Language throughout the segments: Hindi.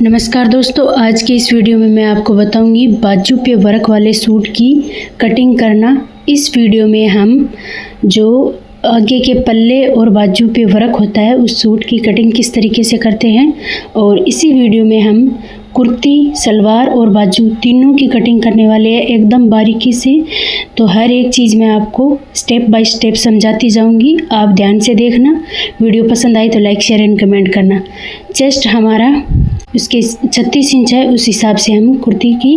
नमस्कार दोस्तों, आज के इस वीडियो में मैं आपको बताऊंगी बाजू पे वर्क वाले सूट की कटिंग करना। इस वीडियो में हम जो आगे के पल्ले और बाजू पे वर्क होता है उस सूट की कटिंग किस तरीके से करते हैं, और इसी वीडियो में हम कुर्ती, सलवार और बाजू तीनों की कटिंग करने वाले हैं एकदम बारीकी से। तो हर एक चीज़ मैं आपको स्टेप बाय स्टेप समझाती जाऊंगी, आप ध्यान से देखना। वीडियो पसंद आई तो लाइक, शेयर एंड कमेंट करना। चेस्ट हमारा उसके 36 इंच है, उस हिसाब से हम कुर्ती की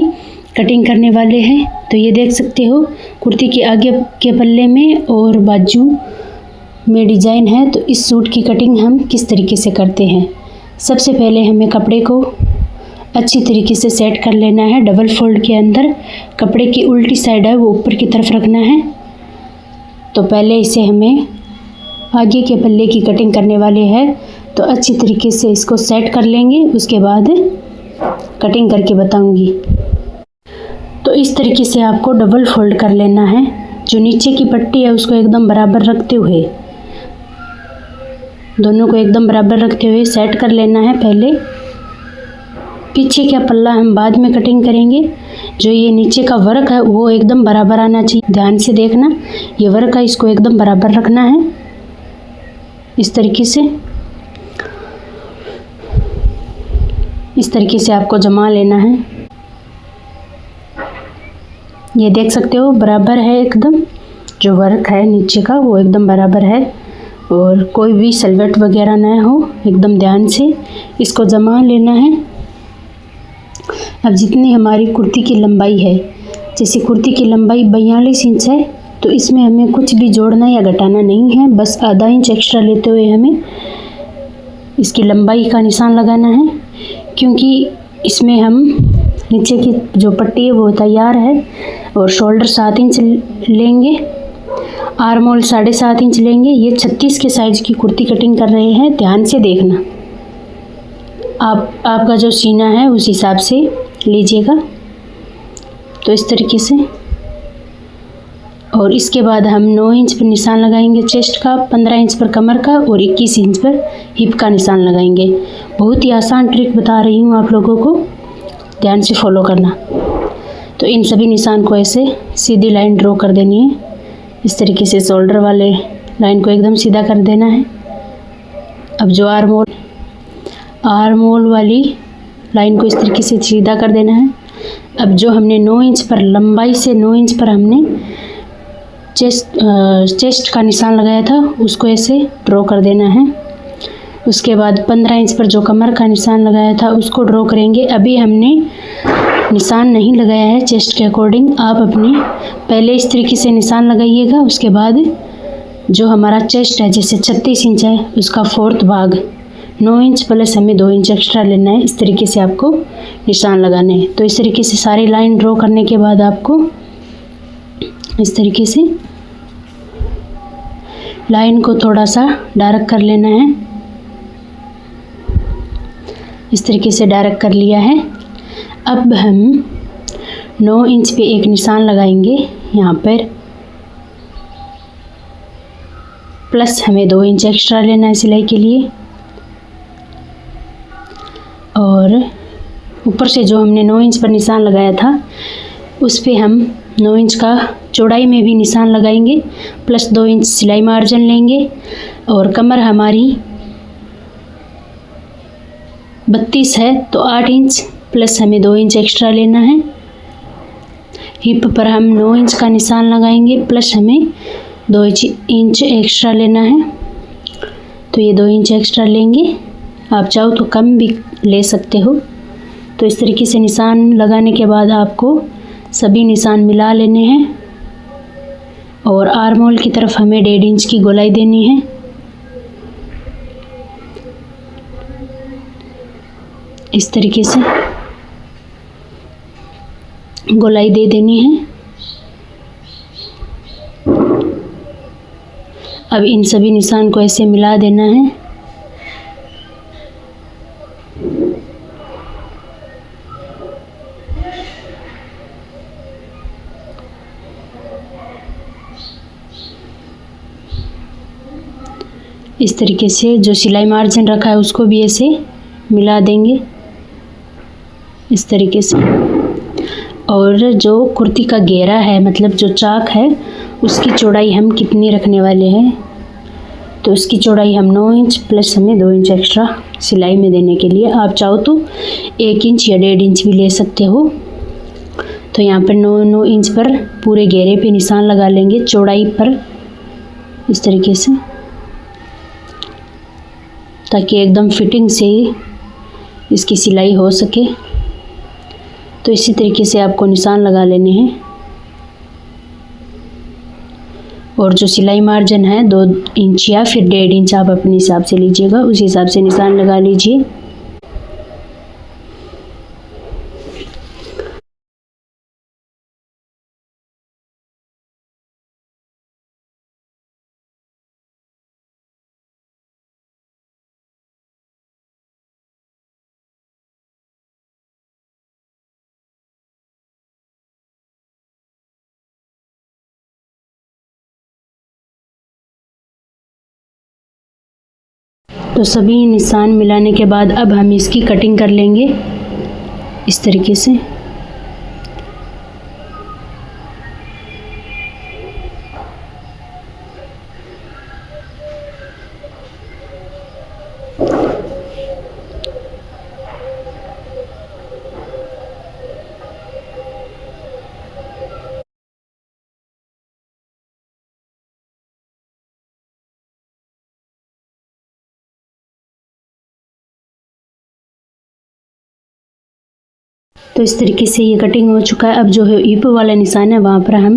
कटिंग करने वाले हैं। तो ये देख सकते हो कुर्ती के आगे के पल्ले में और बाजू में डिज़ाइन है। तो इस सूट की कटिंग हम किस तरीके से करते हैं, सबसे पहले हमें कपड़े को अच्छी तरीके से सेट कर लेना है। डबल फोल्ड के अंदर कपड़े की उल्टी साइड है वो ऊपर की तरफ रखना है। तो पहले इसे हमें आगे के पल्ले की कटिंग करने वाले हैं, तो अच्छी तरीके से इसको सेट कर लेंगे, उसके बाद कटिंग करके बताऊंगी। तो इस तरीके से आपको डबल फोल्ड कर लेना है। जो नीचे की पट्टी है उसको एकदम बराबर रखते हुए, दोनों को एकदम बराबर रखते हुए सेट कर लेना है पहले। पीछे का पल्ला हम बाद में कटिंग करेंगे। जो ये नीचे का वर्क है वो एकदम बराबर आना चाहिए, ध्यान से देखना। ये वर्क है, इसको एकदम बराबर रखना है इस तरीके से। इस तरीके से आपको जमा लेना है। ये देख सकते हो बराबर है एकदम, जो वर्क है नीचे का वो एकदम बराबर है, और कोई भी सलवट वगैरह ना हो, एकदम ध्यान से इसको जमा लेना है। अब जितनी हमारी कुर्ती की लंबाई है, जैसे कुर्ती की लंबाई 42 इंच है, तो इसमें हमें कुछ भी जोड़ना या घटाना नहीं है, बस आधा इंच एक्स्ट्रा लेते हुए हमें इसकी लंबाई का निशान लगाना है। क्योंकि इसमें हम नीचे की जो पट्टी है वो तैयार है, और शोल्डर 7 इंच लेंगे, आर्म होल 7.5 इंच लेंगे। ये 36 के साइज़ की कुर्ती कटिंग कर रहे हैं, ध्यान से देखना। आपका जो सीना है उस हिसाब से लीजिएगा। तो इस तरीके से, और इसके बाद हम 9 इंच पर निशान लगाएंगे चेस्ट का, 15 इंच पर कमर का और 21 इंच पर हिप का निशान लगाएंगे। बहुत ही आसान ट्रिक बता रही हूँ आप लोगों को, ध्यान से फॉलो करना। तो इन सभी निशान को ऐसे सीधी लाइन ड्रॉ कर देनी है। इस तरीके से शोल्डर वाले लाइन को एकदम सीधा कर देना है। अब जो आर्म होल वाली लाइन को इस तरीके से सीधा कर देना है। अब जो हमने 9 इंच पर, लंबाई से 9 इंच पर हमने चेस्ट का निशान लगाया था, उसको ऐसे ड्रॉ कर देना है। उसके बाद 15 इंच पर जो कमर का निशान लगाया था उसको ड्रॉ करेंगे। अभी हमने निशान नहीं लगाया है चेस्ट के अकॉर्डिंग, आप अपने पहले इस तरीके से निशान लगाइएगा। उसके बाद जो हमारा चेस्ट है, जैसे 36 इंच है, उसका 4th भाग 9 इंच प्लस हमें 2 इंच एक्स्ट्रा लेना है। इस तरीके से आपको निशान लगाने हैं। तो इस तरीके से सारी लाइन ड्रॉ करने के बाद आपको इस तरीके से लाइन को थोड़ा सा डार्क कर लेना है। इस तरीके से डार्क कर लिया है। अब हम 9 इंच पे एक निशान लगाएंगे यहाँ पर, प्लस हमें 2 इंच एक्स्ट्रा लेना है सिलाई के लिए। और ऊपर से जो हमने 9 इंच पर निशान लगाया था उस पे हम 9 इंच का चौड़ाई में भी निशान लगाएंगे, प्लस 2 इंच सिलाई मार्जिन लेंगे। और कमर हमारी 32 है, तो 8 इंच प्लस हमें 2 इंच एक्स्ट्रा लेना है। हिप पर हम 9 इंच का निशान लगाएंगे, प्लस हमें 2 इंच एक्स्ट्रा लेना है। तो ये 2 इंच एक्स्ट्रा लेंगे, आप चाहो तो कम भी ले सकते हो। तो इस तरीके से निशान लगाने के बाद आपको सभी निशान मिला लेने हैं, और आर्म होल की तरफ हमें 1.5 इंच की गोलाई देनी है। इस तरीके से गोलाई दे देनी है। अब इन सभी निशान को ऐसे मिला देना है। इस तरीके से जो सिलाई मार्जिन रखा है उसको भी ऐसे मिला देंगे। इस तरीके से। और जो कुर्ती का घेरा है, मतलब जो चाक है, उसकी चौड़ाई हम कितनी रखने वाले हैं, तो उसकी चौड़ाई हम 9 इंच प्लस हमें 2 इंच एक्स्ट्रा सिलाई में देने के लिए, आप चाहो तो 1 इंच या 1.5 इंच भी ले सकते हो। तो यहाँ पर 9 इंच पर पूरे घेरे पे निशान लगा लेंगे चौड़ाई पर, इस तरीके से, ताकि एकदम फिटिंग से इसकी सिलाई हो सके। तो इसी तरीके से आपको निशान लगा लेने हैं। और जो सिलाई मार्जिन है 2 इंच या फिर 1.5 इंच आप अपने हिसाब से लीजिएगा, उस हिसाब से निशान लगा लीजिए। तो सभी निशान मिलाने के बाद अब हम इसकी कटिंग कर लेंगे इस तरीके से। तो इस तरीके से ये कटिंग हो चुका है। अब जो है हिप वाला निशान है वहाँ पर हम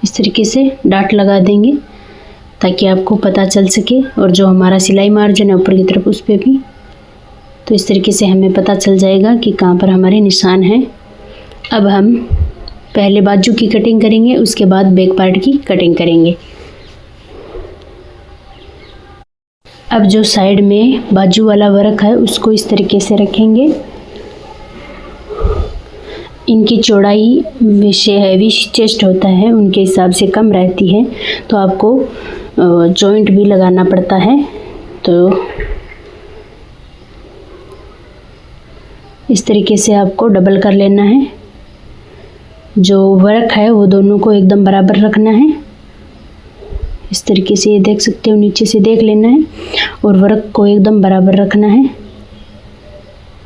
इस तरीके से डाट लगा देंगे, ताकि आपको पता चल सके। और जो हमारा सिलाई मार्जिन है ऊपर की तरफ, उस पर भी तो इस तरीके से हमें पता चल जाएगा कि कहाँ पर हमारे निशान हैं। अब हम पहले बाजू की कटिंग करेंगे, उसके बाद बैक पार्ट की कटिंग करेंगे। अब जो साइड में बाजू वाला वर्क है उसको इस तरीके से रखेंगे। इनकी चौड़ाई वैसे हैवी चेस्ट होता है उनके हिसाब से कम रहती है, तो आपको जॉइंट भी लगाना पड़ता है। तो इस तरीके से आपको डबल कर लेना है। जो वर्क है वो दोनों को एकदम बराबर रखना है। इस तरीके से ये देख सकते हो, नीचे से देख लेना है और वर्क को एकदम बराबर रखना है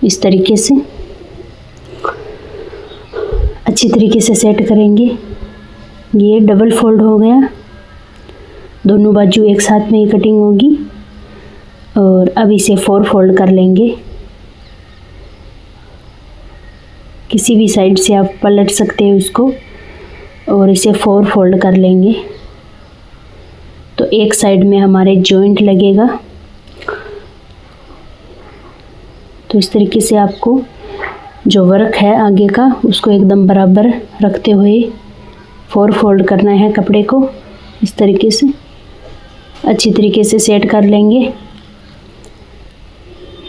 इस तरीके से। अच्छी तरीके से सेट करेंगे। ये डबल फोल्ड हो गया, दोनों बाजू एक साथ में ही कटिंग होगी। और अब इसे 4 फोल्ड कर लेंगे। किसी भी साइड से आप पलट सकते हैं उसको, और इसे 4 फोल्ड कर लेंगे। तो एक साइड में हमारे जॉइंट लगेगा। तो इस तरीके से आपको जो वर्क है आगे का उसको एकदम बराबर रखते हुए 4 फोल्ड करना है कपड़े को। इस तरीके से अच्छी तरीके से सेट कर लेंगे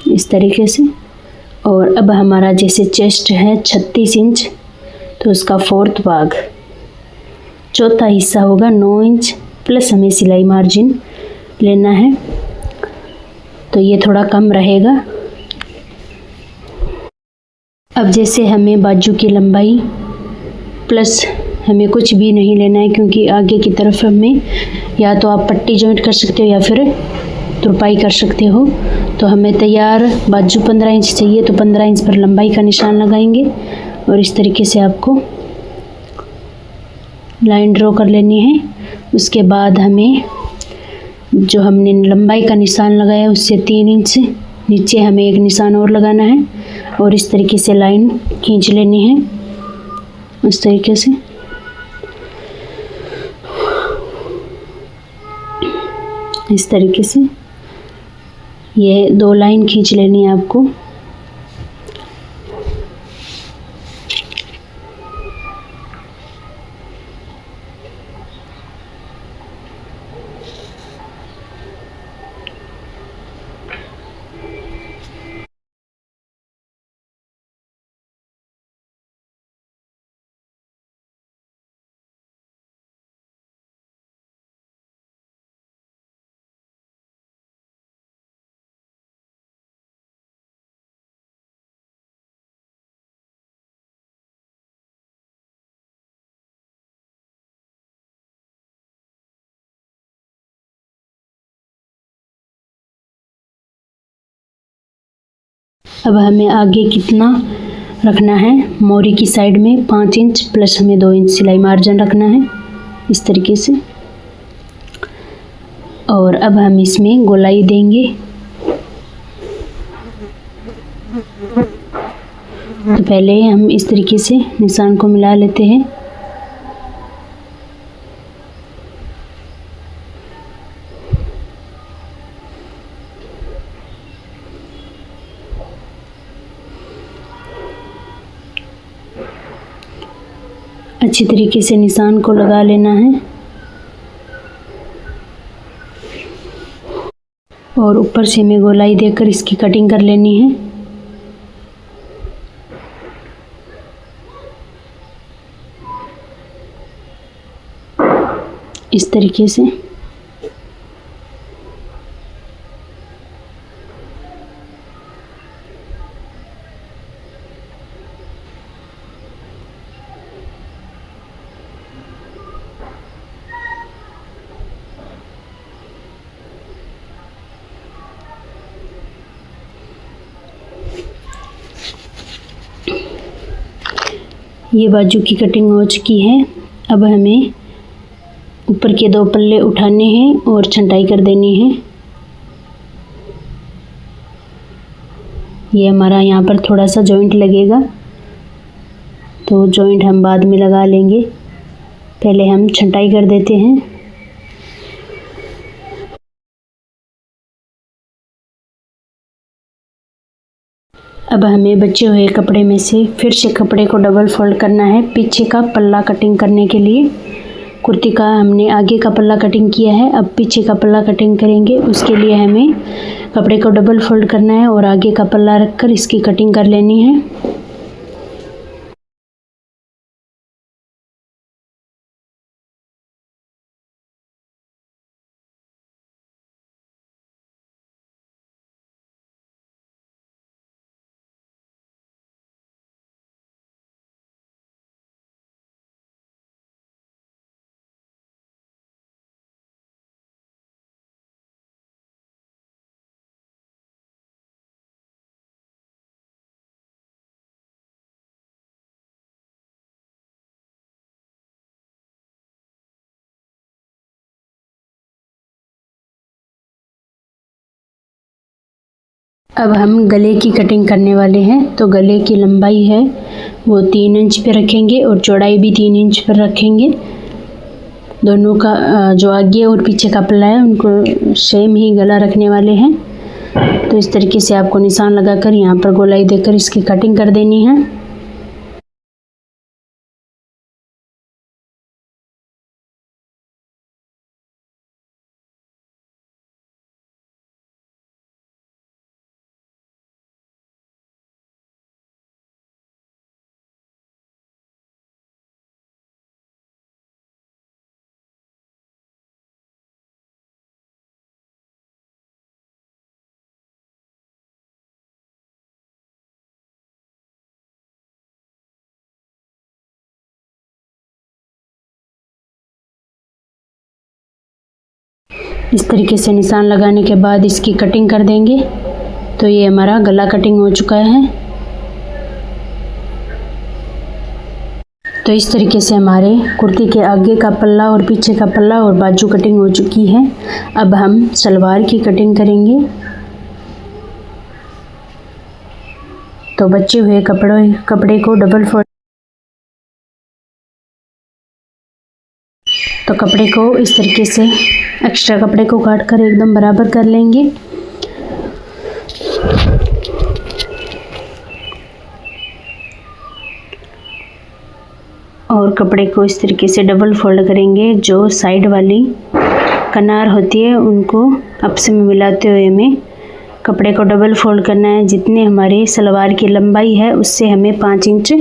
इस तरीके से। और अब हमारा जैसे चेस्ट है 36 इंच, तो उसका 4th भाग, चौथा हिस्सा होगा 9 इंच प्लस हमें सिलाई मार्जिन लेना है, तो ये थोड़ा कम रहेगा। अब जैसे हमें बाजू की लंबाई प्लस हमें कुछ भी नहीं लेना है, क्योंकि आगे की तरफ हमें या तो आप पट्टी जॉइंट कर सकते हो या फिर तुरपाई कर सकते हो। तो हमें तैयार बाजू 15 इंच चाहिए, तो 15 इंच पर लंबाई का निशान लगाएंगे और इस तरीके से आपको लाइन ड्रॉ कर लेनी है। उसके बाद हमें जो हमने लंबाई का निशान लगाया उससे 3 इंच नीचे हमें एक निशान और लगाना है और इस तरीके से लाइन खींच लेनी है इस तरीके से। इस तरीके से ये 2 लाइन खींच लेनी है आपको। अब हमें आगे कितना रखना है, मोरी की साइड में 5 इंच प्लस हमें 2 इंच सिलाई मार्जिन रखना है इस तरीके से। और अब हम इसमें गोलाई देंगे। तो पहले हम इस तरीके से निशान को मिला लेते हैं। अच्छी तरीके से निशान को लगा लेना है और ऊपर से हमें गोलाई देकर इसकी कटिंग कर लेनी है। इस तरीके से। ये बाजू की कटिंग हो चुकी है। अब हमें ऊपर के 2 पल्ले उठाने हैं और छंटाई कर देनी है। ये हमारा यहाँ पर थोड़ा सा जॉइंट लगेगा, तो जॉइंट हम बाद में लगा लेंगे, पहले हम छंटाई कर देते हैं। अब हमें बचे हुए कपड़े में से फिर से कपड़े को डबल फोल्ड करना है पीछे का पल्ला कटिंग करने के लिए। कुर्ती का हमने आगे का पल्ला कटिंग किया है, अब पीछे का पल्ला कटिंग करेंगे। उसके लिए हमें कपड़े को डबल फोल्ड करना है और आगे का पल्ला रखकर इसकी कटिंग कर लेनी है। अब हम गले की कटिंग करने वाले हैं। तो गले की लंबाई है वो 3 इंच पे रखेंगे और चौड़ाई भी 3 इंच पर रखेंगे। दोनों का जो आगे और पीछे का पल्ला है उनको सेम ही गला रखने वाले हैं। तो इस तरीके से आपको निशान लगाकर यहाँ पर गोलाई देकर इसकी कटिंग कर देनी है। इस तरीके से निशान लगाने के बाद इसकी कटिंग कर देंगे। तो ये हमारा गला कटिंग हो चुका है। तो इस तरीके से हमारे कुर्ती के आगे का पल्ला और पीछे का पल्ला और बाजू कटिंग हो चुकी है। अब हम सलवार की कटिंग करेंगे। तो बचे हुए कपड़े को डबल फोल्ड, तो कपड़े को इस तरीके से एक्स्ट्रा कपड़े को काट कर एकदम बराबर कर लेंगे। और कपड़े को इस तरीके से डबल फोल्ड करेंगे। जो साइड वाली किनार होती है उनको आपस में मिलाते हुए हमें कपड़े को डबल फोल्ड करना है। जितने हमारे सलवार की लंबाई है उससे हमें 5 इंच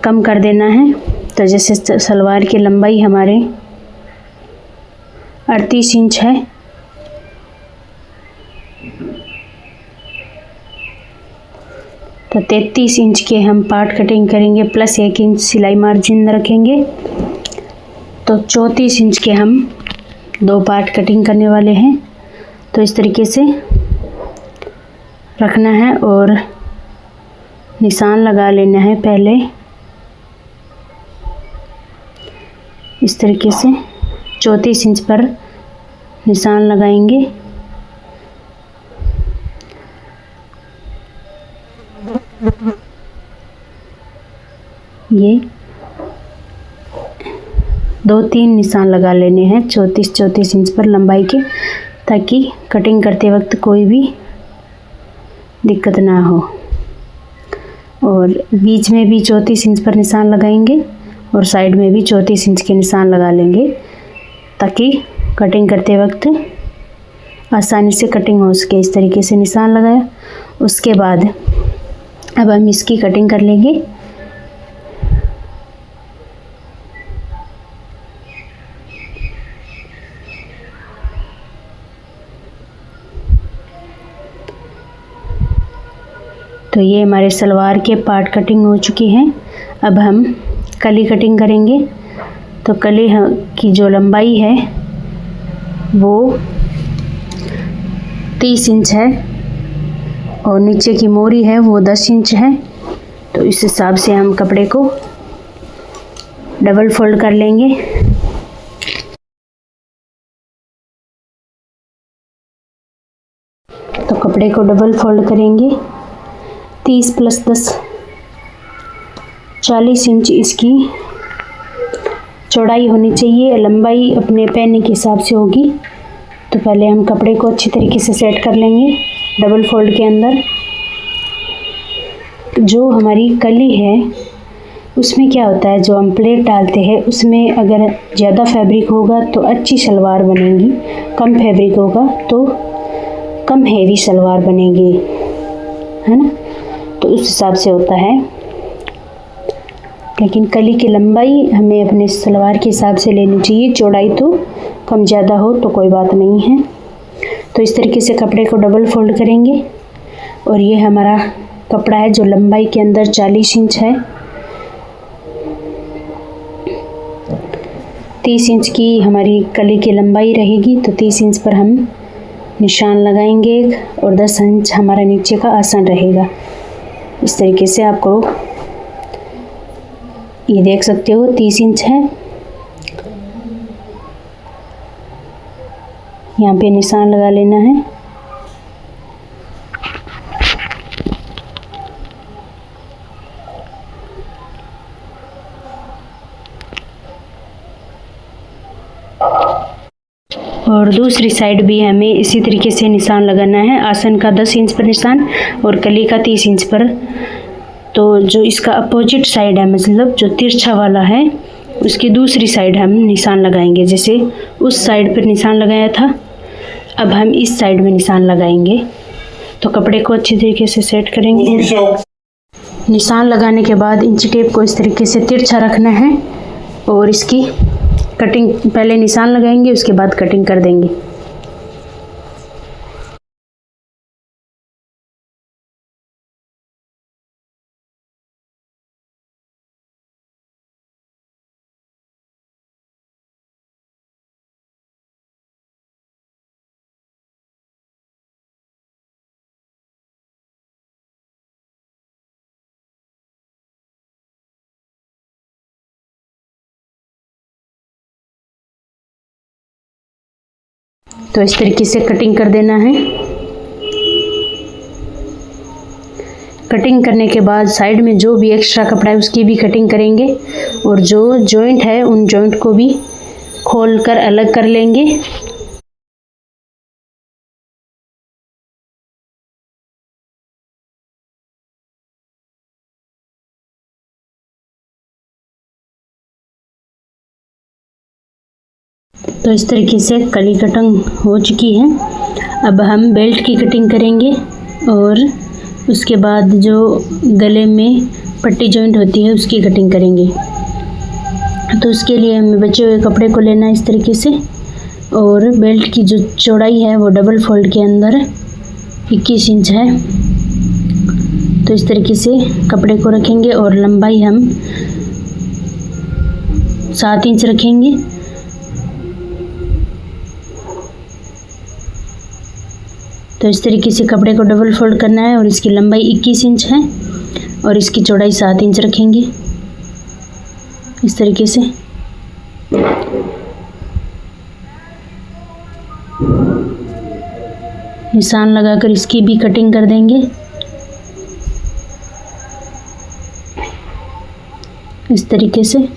कम कर देना है। तो जैसे सलवार की लंबाई हमारे 38 इंच है, तो 33 इंच के हम पार्ट कटिंग करेंगे प्लस 1 इंच सिलाई मार्जिन रखेंगे। तो 34 इंच के हम 2 पार्ट कटिंग करने वाले हैं। तो इस तरीके से रखना है और निशान लगा लेना है। पहले इस तरीके से 34 इंच पर निशान लगाएंगे। ये 2-3 निशान लगा लेने हैं 34 इंच पर लंबाई के, ताकि कटिंग करते वक्त कोई भी दिक्कत ना हो। और बीच में भी 34 इंच पर निशान लगाएंगे और साइड में भी 34 इंच के निशान लगा लेंगे, ताकि कटिंग करते वक्त आसानी से कटिंग हो सके। इस तरीके से निशान लगाया। उसके बाद अब हम इसकी कटिंग कर लेंगे। तो ये हमारे सलवार के पार्ट कटिंग हो चुकी हैं। अब हम कली कटिंग करेंगे। तो कली की जो लंबाई है वो 30 इंच है और नीचे की मोरी है वो 10 इंच है। तो इस हिसाब से हम कपड़े को डबल फोल्ड कर लेंगे। तो कपड़े को डबल फोल्ड करेंगे। 30 + 10 40 इंच इसकी चौड़ाई होनी चाहिए। लंबाई अपने पहनने के हिसाब से होगी। तो पहले हम कपड़े को अच्छी तरीके से सेट कर लेंगे डबल फोल्ड के अंदर। जो हमारी कली है उसमें क्या होता है, जो हम प्लेट डालते हैं उसमें अगर ज़्यादा फैब्रिक होगा तो अच्छी सलवार बनेगी, कम फैब्रिक होगा तो कम हेवी सलवार बनेगी, है ना। तो उस हिसाब से होता है। लेकिन कली की लंबाई हमें अपने सलवार के हिसाब से लेनी चाहिए। चौड़ाई तो कम ज़्यादा हो तो कोई बात नहीं है। तो इस तरीके से कपड़े को डबल फोल्ड करेंगे। और ये हमारा कपड़ा है जो लंबाई के अंदर 40 इंच है। 30 इंच की हमारी कली की लंबाई रहेगी। तो 30 इंच पर हम निशान लगाएंगे और 10 इंच हमारा नीचे का आसन रहेगा। इस तरीके से आपको ये देख सकते हो 30 इंच है। यहाँ पे निशान लगा लेना है। और दूसरी साइड भी हमें इसी तरीके से निशान लगाना है। आसन का 10 इंच पर निशान और कली का 30 इंच पर। तो जो इसका अपोजिट साइड है, मतलब जो तिरछा वाला है, उसकी दूसरी साइड हम निशान लगाएंगे। जैसे उस साइड पर निशान लगाया था, अब हम इस साइड में निशान लगाएंगे। तो कपड़े को अच्छी तरीके से सेट करेंगे। निशान लगाने के बाद इंची टेप को इस तरीके से तिरछा रखना है और इसकी कटिंग पहले निशान लगाएंगे, उसके बाद कटिंग कर देंगे। तो इस तरीके से कटिंग कर देना है। कटिंग करने के बाद साइड में जो भी एक्स्ट्रा कपड़ा है उसकी भी कटिंग करेंगे और जो जॉइंट है उन जॉइंट को भी खोलकर अलग कर लेंगे। तो इस तरीके से कली कटिंग हो चुकी है। अब हम बेल्ट की कटिंग करेंगे और उसके बाद जो गले में पट्टी जॉइंट होती है उसकी कटिंग करेंगे। तो उसके लिए हमें बचे हुए कपड़े को लेना है इस तरीके से। और बेल्ट की जो चौड़ाई है वो डबल फोल्ड के अंदर 21 इंच है। तो इस तरीके से कपड़े को रखेंगे और लंबाई हम 7 इंच रखेंगे। तो तो इस तरीके से कपड़े को डबल फोल्ड करना है और इसकी लंबाई 21 इंच है और इसकी चौड़ाई 7 इंच रखेंगे इस तरीके से। निशान लगाकर इसकी भी कटिंग कर देंगे इस तरीके से।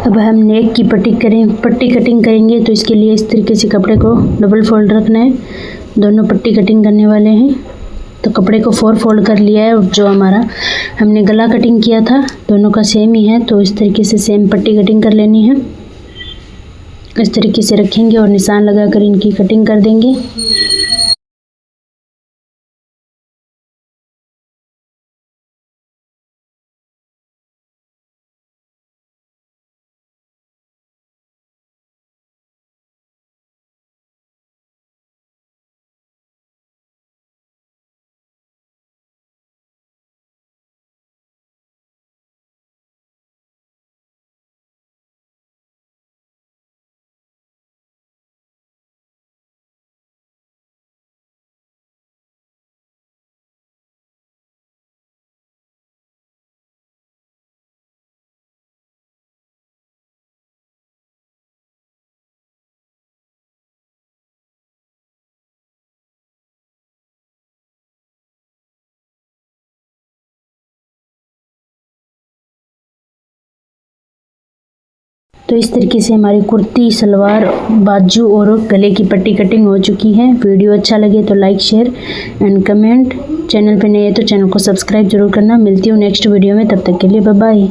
अब हम नेक की पट्टी कटिंग करेंगे। तो इसके लिए इस तरीके से कपड़े को डबल फोल्ड रखना है। दोनों पट्टी कटिंग करने वाले हैं। तो कपड़े को 4 फोल्ड कर लिया है और जो हमारा हमने गला कटिंग किया था दोनों का सेम ही है। तो इस तरीके से सेम पट्टी कटिंग कर लेनी है। इस तरीके से रखेंगे और निशान लगाकर इनकी कटिंग कर देंगे। तो इस तरीके से हमारी कुर्ती, सलवार, बाजू और गले की पट्टी कटिंग हो चुकी है। वीडियो अच्छा लगे तो like, share and comment. Channel पे नए हैं तो चैनल को सब्सक्राइब जरूर करना। मिलती हूँ नेक्स्ट वीडियो में, तब तक के लिए बाय बाय।